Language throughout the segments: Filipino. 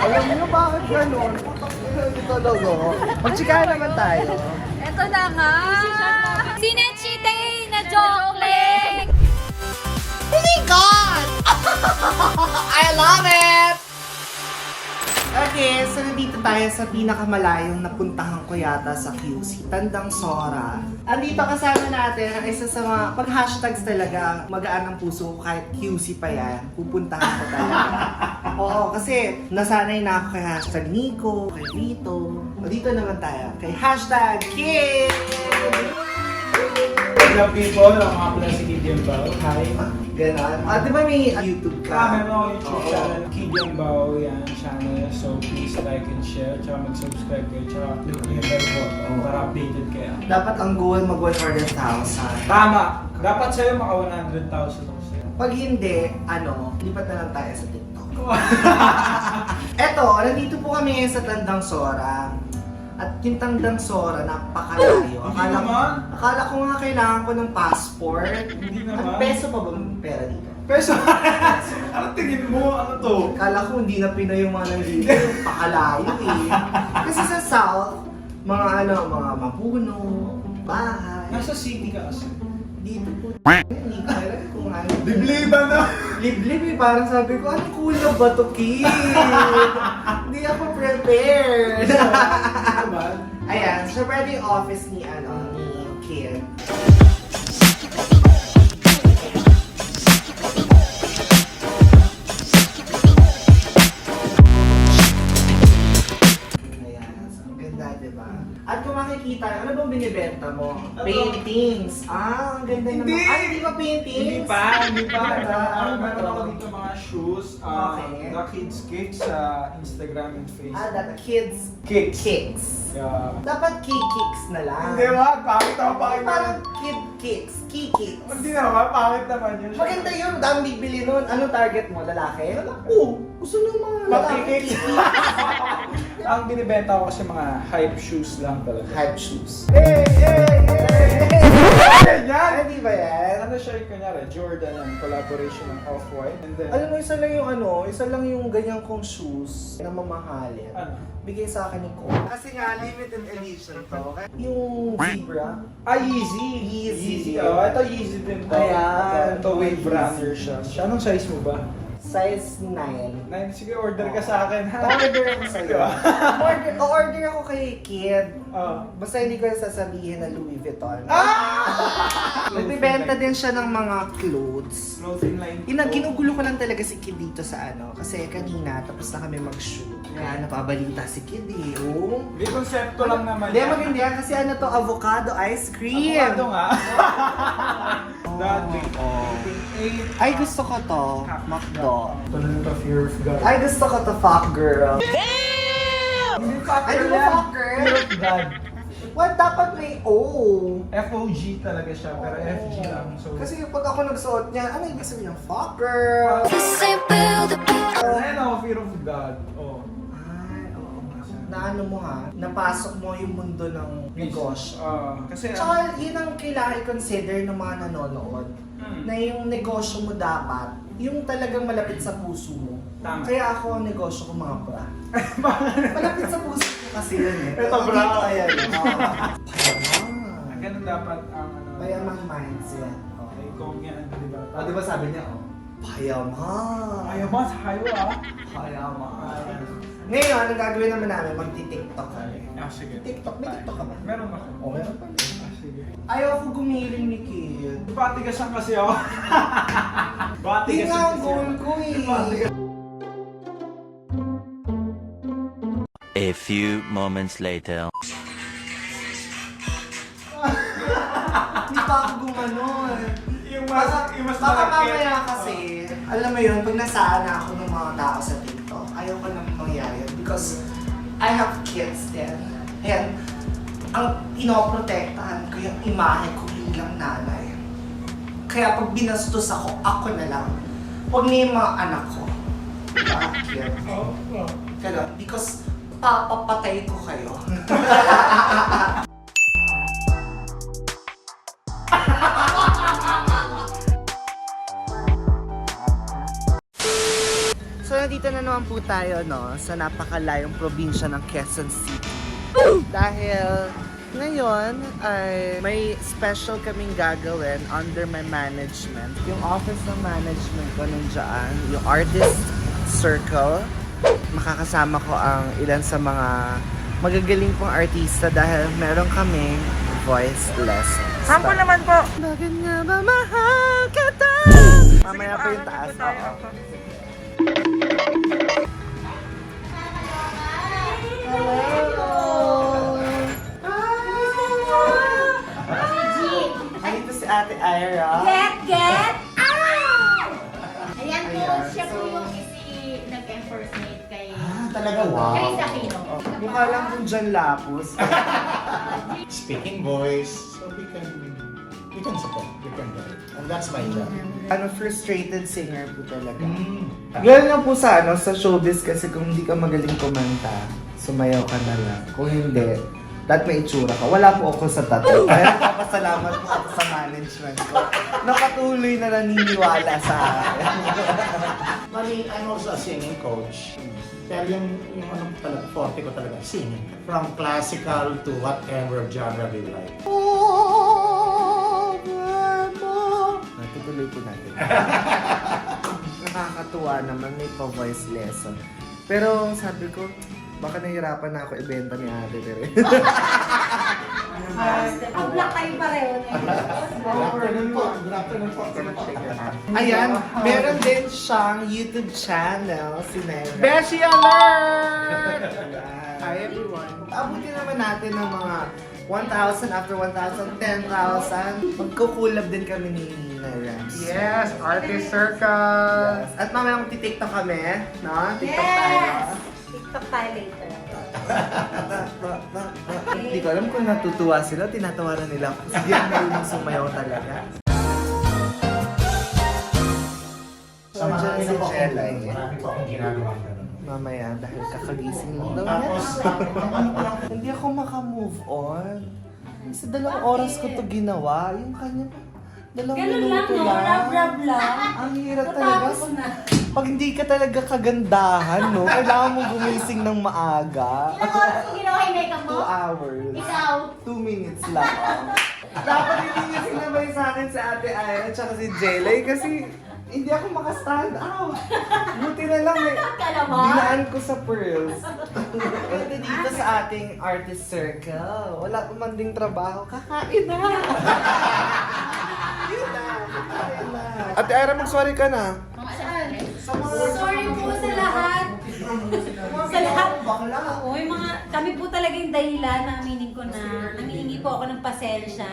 Alam niyo bakit gano'n? Ito logo. Magtsikahan naman tayo. Ito na nga. Sinenchite na jokling. Oh my God! I love it! Okay, so nandito tayo sa pinakamalayong napuntahan ko yata sa QC, Tandang Sora. Andito kasama natin ang isa sa mga pag-hashtags talaga, magaan ang puso ko kahit QC pa yan, pupuntahan ko talaga. Oo, kasi nasanay na ako kay hashtag Nico, kay Rito. O dito naman tayo, kay hashtag Kid! Hello people, ako nga pala si Kidian Bao. Hi. Ganon. Di ba may YouTube ka? Meron ako YouTube channel, Kidian Bao, yan channel. So please like and share, tsaka mag-subscribe kayo, tsaka click nyo yung bell button para updated kayo. Dapat ang goal mag 100,000. Tama! Dapat sa'yo maka 100,000 ako sa'yo. Pag hindi, lipat na lang tayo sa TikTok. Eto, nandito po kami ngayon sa Tandang Sora. At yung Tandang Sora, napakalayo. Akala ko nga kailangan ko ng passport. Hindi At naman. peso pa ba ang pera dito? Peso! Ano tingin mo? Ano to? Akala ko hindi na Pinoy yung mga nandito. Pakalayo eh. Kasi sa South, mga mapuno, bahay. Nasa city ka kasi. Dito po, hindi ko alam kung ano. Libliban na! Liblib eh, parang sabi ko, anong kulo ba to, kid? Hindi ako prepared. Ayan, so pwede yung office ni Kid. Ayan, so ang ganda, diba? At kung makikita, ano bang binibenta mo? Ano? Paintings. Ang ganda naman. Hindi! Ay, hindi ba paintings? Hindi pa. Meron ako dito mga shoes, Okay. The Kids Kicks sa Instagram and Facebook. That kids Kicks. kicks. Yeah. Dapat kicks na lang. Hindi ba? Pangit ako, pangit Parang naman. kid kicks, kicks. Hindi naman, pangit naman yun. Maganda yun, dami bibili nun. Anong target mo, lalaki? Oo, gusto nung mga lalaki. Makikicks. Ang binibenta ko kasi mga hype shoes lang talaga. Hype shoes. Hey! Yan! Hindi ba yan? Ano siya yung kunyari? Jordan ang collaboration ng Off-White. And then, Alam mo, isa lang yung ganyan kong shoes na mamahalin. ano? Bigay sa akin ni Cole. Kasi nga, limited edition to. Yung zebra. Yeezy! Yeezy. Oh, ito Yeezy din to. Ayan. Ito Wave Runner siya. Anong size mo ba? Size 9. Sige, order ka sa akin ha. Order ako sa'yo. Order ako kay Kid. Oh. Basta hindi ko sasabihin na Louis Vuitton. Ah! Nagbibenta din siya ng mga clothes. Clothing line. Ginugulo ko lang talaga si Kid dito sa kasi kanina tapos na kami mag-shoot. Kaya napabalita si Kid eh. Oh. May konsepto lang naman Hindi, maganda yan kasi to, avocado ice cream. Avocado nga. Dati. Ay, gusto ko to. McDo. Ito na ito, Fear of God. Ay, gusto ko to, fuck girl. Hindi Ay, di ba fuck girl? Fear of God. What? Dapat may O. FOG talaga siya, pero Oo. FG lang. So, Kasi pag ako nagsuot niya, ano yung sabihin niya? Fuck girl. Ayan ako, Fear of God. Oh. Ay, oo. Na ano mo ha? Napasok mo yung mundo ng negosyo. Kasi, Tsaka yun ang kailangan i-consider ng mga nanonood. Na yung negosyo mo dapat, yung talagang malapit sa puso mo. Tama. Kaya ako ang negosyo ko mga bra. Malapit sa puso ko kasi yun eh. Ito, bra. Dito, ayan. Payaman. ganun dapat ang ano. Payaman mindset. Okay, kung yan, di ba? Di ba sabi niya, payaman. Ayaw mo, sayo ah. Payaman. Ngayon, ang gagawin naman namin, magti-tiktok kami. Sige. TikTok? May TikTok ka ba? Meron ako. O, meron pa. Sige. Ayaw ko gumiling ni Kid. Batigasan kasi ako. Hindi Batigasan nga ang kasi goal ako. ko eh. Batigasan. A few moments later. Hindi pa ako gumanon. Yung Baka mas mamaya kasi, alam mo yun, pag nasaan na ako ng mga tao sa TikTok, ayaw ko nang mangyari yun because I have kids then. And ang inoprotektahan ko yung imahe ko bilang nanay. Kaya pag binastos ako na lang. Huwag na yung mga anak ko. Bakit? Ganun. Because papapatay ko kayo. So nandito na naman po tayo, no, sa napakalayong probinsya ng Quezon City. Dahil ngayon ay may special kaming gagawin under my management. Yung office ng management ko nandiyan, yung artist circle. Makakasama ko ang ilan sa mga magagaling pong artista dahil meron kaming voice lessons. Sample naman po. Bakit nga ba mahal ka ta? Mamaya pa yung taas. Oo. Hello! Dito si Ate Ira. Get! Ayan po, Ayan, siya po so- yung nag-enforcement kay Talaga, wow. Chris Aquino. Mukha lang kung John Lapus. Speaking voice, so we can support, we can do it. And that's my job. Ano, frustrated singer po talaga. Mm. Ganyan lang po sa sa showbiz kasi kung hindi ka magaling kumanta, sumayaw ka na lang. Kung hindi, dapat may itsura ka. Wala po ako sa tattoo. Kaya napasalamat po ako sa management ko. Nakatuloy na naniniwala sa akin. Mali, I'm also a singing coach. Pero yung ano talaga, forte ko talaga, singing. From classical to whatever genre we like. Natutuloy po natin. Nakakatuwa naman, may pa-voice lesson. Pero sabi ko, baka nahihirapan na ako ibenta ni Ate Tere. Ang black kayo pareho na yun. Good afternoon po. Ayan, meron din siyang YouTube channel, si Nera. Beshi Alert! Hi everyone. Abutin naman natin ng mga 1,000 after 1,000, 10,000. Magkukulab din kami ni Nera. Yes, Artist Circle! Yes. At mamaya magti-TikTok kami, no? TikTok tayo. Yes! TikTok tayo later. Hindi ko alam kung natutuwa sila, tinatawaran nila ako. Hindi ako marunong sumayaw talaga. Sa mga Diyan ina si po, Jelay. marami po akong ginagawa ganun. Mamaya, dahil kakagising lang daw niya. Tapos, Hindi ako makamove on. Kasi 2 oras ko to ginawa. Yung kanya, 2 Ganun lang, minuto no? lang. Rab-rab lang. Ang hirap talaga. Tapos na. Pag hindi ka talaga kagandahan, no? Kailangan mo gumising ng maaga. Ilang oras yung ginawa yung makeup 2 mo? hours. Ikaw? 2 minutes lang. Dapat hindi niya sinabay sa akin si Ate Ira at si Jelay kasi hindi ako maka-stand out. Buti na lang may Kalaman? dinaan ko sa pearls. Pwede dito sa ating artist circle. Wala pa man ding trabaho. Kakain na! Yun na! Kakain na! Ate Ira, mag-sorry ka na. Saan? Sa mga... Sorry po sa lahat. Sa lahat. Bakla. Oo, yung mga, kami po talaga yung dahilan na aminin ko na nangihingi po ako ng pasensya.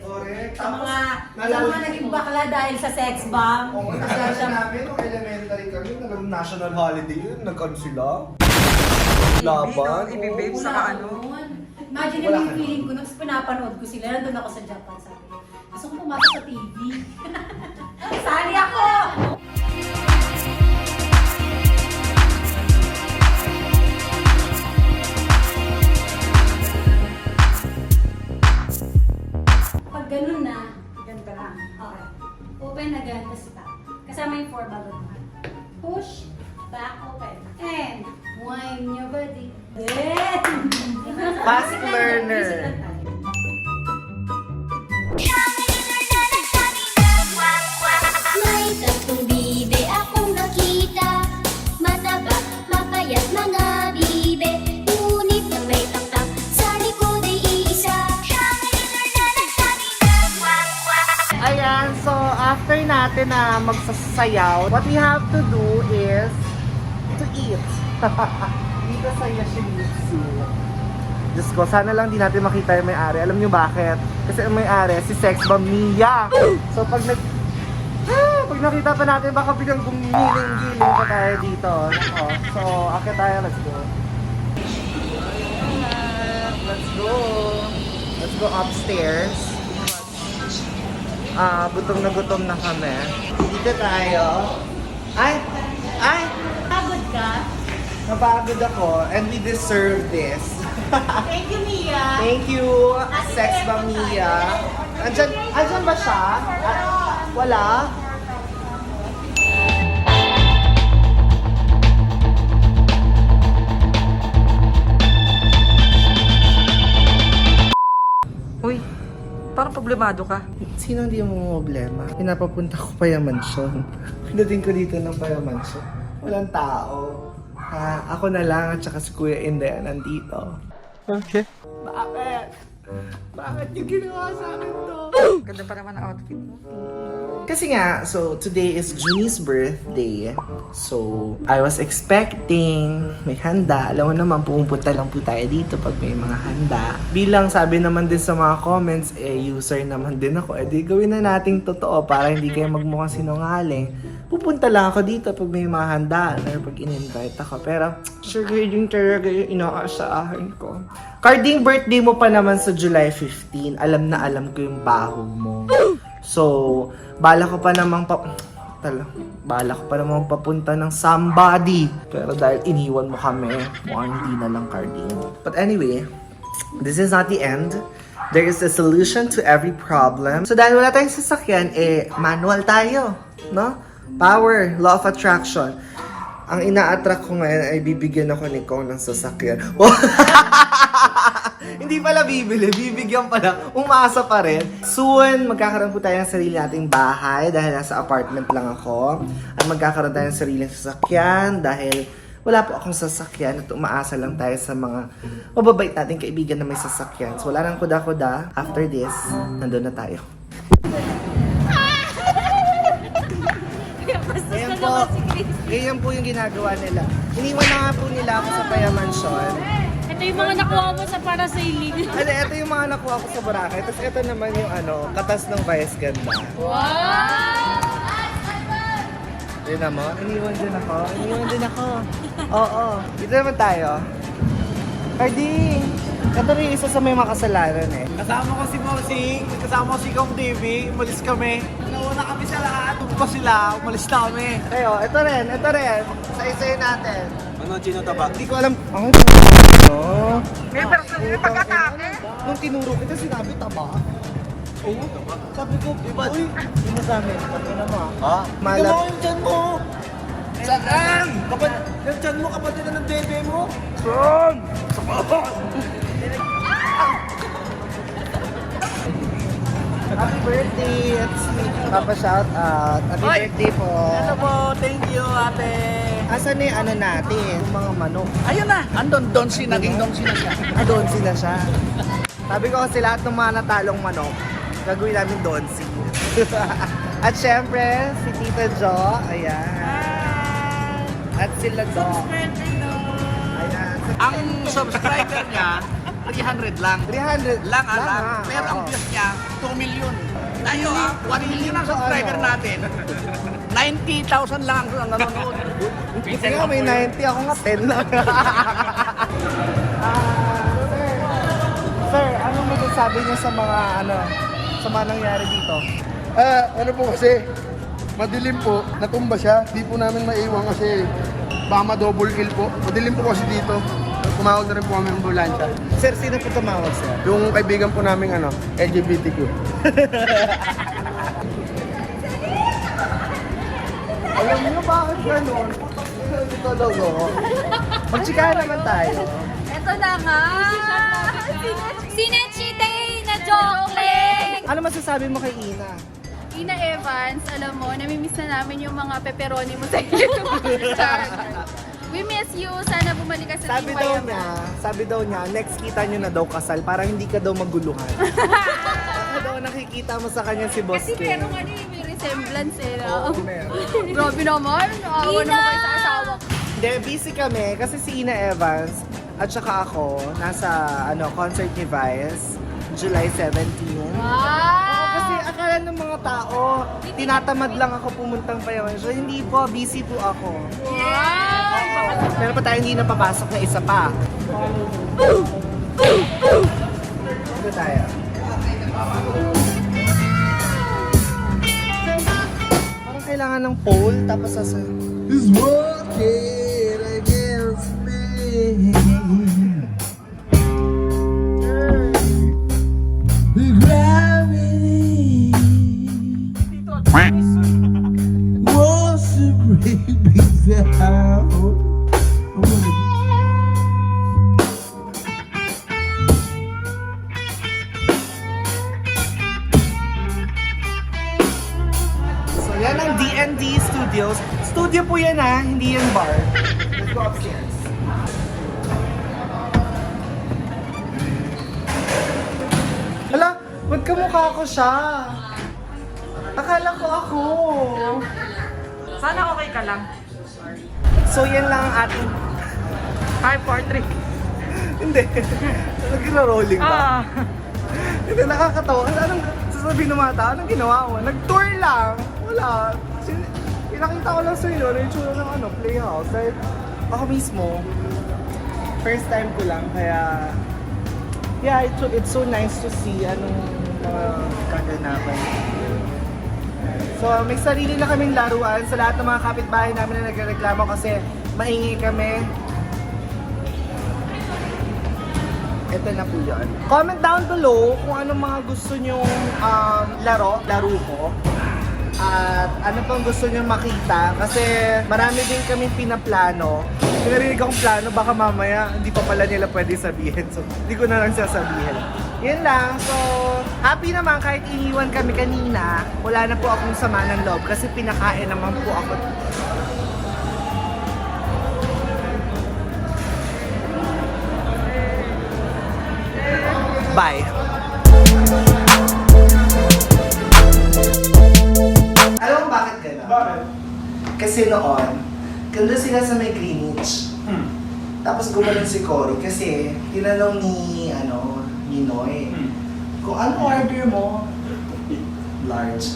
Correct. Sa mga naging bakla dahil sa sex bomb. Oo, nasa namin, nung elementary kami, national holiday yun, nag-ano sila? Laban. Ibibabe oo. sa ano. Imagine Wala yung ka feeling ko nung pinapanood ko sila, nandun ako sa Japan, sabi ko, gusto ko pumasok sa TV. Sali ako! Pag ganun na, ganito lang. Okay. Open agad, tapos stop. Kasama yung 4 bago naman. Push, back, open. And, wind your body. Then! Fast learner. Music lang tayo. May tatlong bibe akong nakita. Mataba, mapayat mga bibe. Ngunit na may taktak sa likod ay iisa. Ayan, so after natin na magsasayaw, what we have to do is to eat. Dito sa Yoshimitsu. Diyos ko, sana lang di natin makita yung may-ari. Alam niyo bakit? Kasi ang may-ari, si Sex Bomb Mia. So pag pag nakita pa natin, baka biglang gumiling-giling pa tayo dito. Nako. So, akit tayo, let's go. Let's go. Let's go upstairs. Gutom na kami. Dito tayo. Ay! Pagod ka? Napagod ako and we deserve this. Thank you, Mia. Thank you, Sex Bomb Mia. Andyan ba siya? Wala? problemado ka? Sino hindi mo problema? Pinapapunta ko pa yung mansyon. Pinating ko dito ng pa yung mansyon. Walang tao. Ha? Ako na lang at saka si Kuya Inday nandito. Okay. Bakit? Bakit yung ginawa sa akin to? Ganda pa naman ang outfit mo. Kasi nga, so today is Junie's birthday. So, I was expecting may handa. Alam mo naman, pumupunta lang po tayo dito pag may mga handa. Bilang sabi naman din sa mga comments, user naman din ako. Di gawin na nating totoo para hindi kayo magmukhang sinungaling. Pupunta lang ako dito pag may mga handaan or pag in-invite ako. Pero, sugar din talaga yung inaasahan ko. Carding, birthday mo pa naman sa July 15. Alam na alam ko yung baho mo. So, bala ko pa namang papunta ng somebody. Pero dahil iniwan mo kami, mukhang hindi na lang Carding. But anyway, this is not the end. There is a solution to every problem. So dahil wala tayong sasakyan, manual tayo, no? Power, law of attraction. Ang ina-attract ko ngayon ay bibigyan ako ni Kong ng sasakyan. Hindi pala bibili, bibigyan pala. Umasa pa rin. Soon, magkakaroon po tayo ng sarili nating bahay dahil nasa apartment lang ako. At magkakaroon tayo ng sariling sasakyan dahil wala po akong sasakyan at umaasa lang tayo sa mga mababait nating kaibigan na may sasakyan. So wala nang kuda-kuda. After this, nandun na tayo. Ayan po. Ayan po yung ginagawa nila. Iniwan na nga po nila ako sa Paya Mansion. Ito yung mga nakuha mo sa parasailing. Ito yung mga nakuha ko sa Boracay. Tapos ito naman yung katas ng Vice Ganda. Wow! Yun mo, iniwan din ako. Oo. Dito naman tayo. Carding! Ito rin isa sa may makasalanan eh. Kasama ko si Mosing, kasama ko si Kong TV, umalis kami. Nauna kami sa lahat, pa sila, umalis na kami. Tayo, ito rin. Isa-isayin natin. Ano, Chino Taba? Hindi ko alam. Ang May personal pagkatake. Nung tinuro kita, sinabi taba. Oo, taba. Sabi ko, uy, yung masabi. Sabi na mo ah. Tignan mo yung tiyan mo! Saan? Yung tiyan mo, kapatid na ng bebe mo? Saan? Happy birthday! It's me. Papa shout out. Happy birthday po. Hello po, thank you ate. Asan na yung natin? Yung mga manok. Ayun na, andon, Donsi, naging Donsi na siya. Doon sila siya. Sabi ko kasi lahat ng mga natalong manok, gagawin namin doon si. At syempre, si Tita Jo. Ayan. At sila Do. Ayan. Ang subscriber niya, 300 lang. 300 Lang alam. Pero ang Oo. views niya, 2 million. Tayo 1 million ang subscriber natin. 90,000 lang ang nanonood. Kasi nga may 90, ako nga 10 lang. Sir, anong masasabi niyo sa mga sa mga nangyari dito? Ano po kasi, madilim po, natumba siya. Di po namin maiwan kasi baka ma-double kill po. Madilim po kasi dito. Tumawag na rin po kami ng ambulansya. Sir, sino po tumawag, sir? Yung kaibigan po namin LGBTQ. Alam niyo bakit gano'n? Ito logo. Magtsikahan naman tayo. Ito na nga! Sinechite na jokling! Ano masasabi mo kay Ina? Ina Evans, alam mo, namimiss na namin yung mga pepperoni mo sa YouTube. Char. We miss you. Sana bumalik ka sa Sabi Team daw niya, next kita niyo na daw kasal para hindi ka daw maguluhan. Baka daw nakikita mo sa kanya si Boss Kasi King. meron nga may resemblance eh. Oo, No? meron. Grabe naman. Naawa naman kayo sa asawa ko. Hindi, busy kami kasi si Ina Evans at saka ako nasa concert ni Vice, July 17. Kasi akala ng mga tao, tinatamad lang ako pumuntang payawan. So, hindi po, busy po ako. Meron pa tayo hindi napapasok na isa pa. Ito tayo. Parang kailangan ng pole, tapos is working against me. The gravity wants to break me down. Studio po yan ha, hindi yan bar. Let's go upstairs. Hala, ba't kamukha ko siya? Akala ko ako. Sana okay ka lang. So yan lang ang ating... Hi, portrait. Hindi. Nag-rolling ba? Ah. Hindi, nakakatawa. Anong sasabihin ng mga tao? Anong ginawa mo? Nag-tour lang. Wala. Pinakita ko lang sa inyo na yung tsura ng playhouse. Dahil ako mismo, first time ko lang. Kaya, yeah, it's so nice to see anong mga kaganapan. So, may sarili na kaming laruan sa lahat ng mga kapitbahay namin na nagreklamo kasi maingay kami. Ito na po yun. Comment down below kung anong mga gusto nyong laro ko. At ano pang gusto nyong makita. Kasi marami din kaming pinaplano. Kung narinig akong plano, baka mamaya hindi pa pala nila pwede sabihin. So, hindi ko na lang sasabihin. Yun lang. So, happy naman kahit iniwan kami kanina. Wala na po akong sama ng loob kasi pinakain naman po ako. Bye. Alam mo bakit gano'n? Bakit? Kasi noon, ganda sila sa may Greenwich. Tapos gumanon si Cory kasi tinanong ni Noy kung ano order mo? Large.